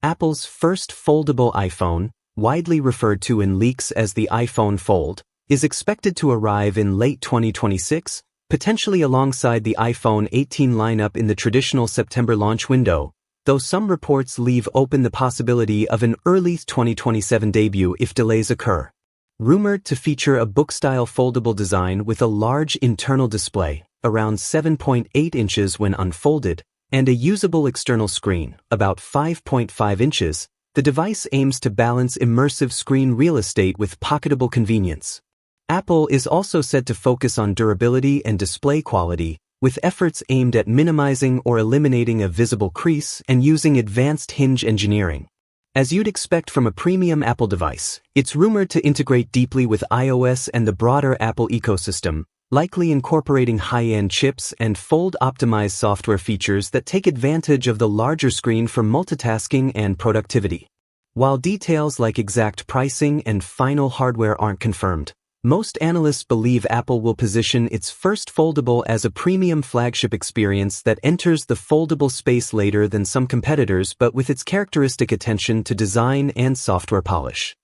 Apple's first foldable iPhone, widely referred to in leaks as the iPhone Fold, is expected to arrive in late 2026, potentially alongside the iPhone 18 lineup in the traditional September launch window, though some reports leave open the possibility of an early 2027 debut if delays occur. Rumored to feature a book-style foldable design with a large internal display, around 7.8 inches when unfolded, and a usable external screen, about 5.5 inches, the device aims to balance immersive screen real estate with pocketable convenience. Apple is also said to focus on durability and display quality, with efforts aimed at minimizing or eliminating a visible crease and using advanced hinge engineering. As you'd expect from a premium Apple device, it's rumored to integrate deeply with iOS and the broader Apple ecosystem, likely incorporating high-end chips and fold-optimized software features that take advantage of the larger screen for multitasking and productivity. While details like exact pricing and final hardware aren't confirmed, most analysts believe Apple will position its first foldable as a premium flagship experience that enters the foldable space later than some competitors but with its characteristic attention to design and software polish.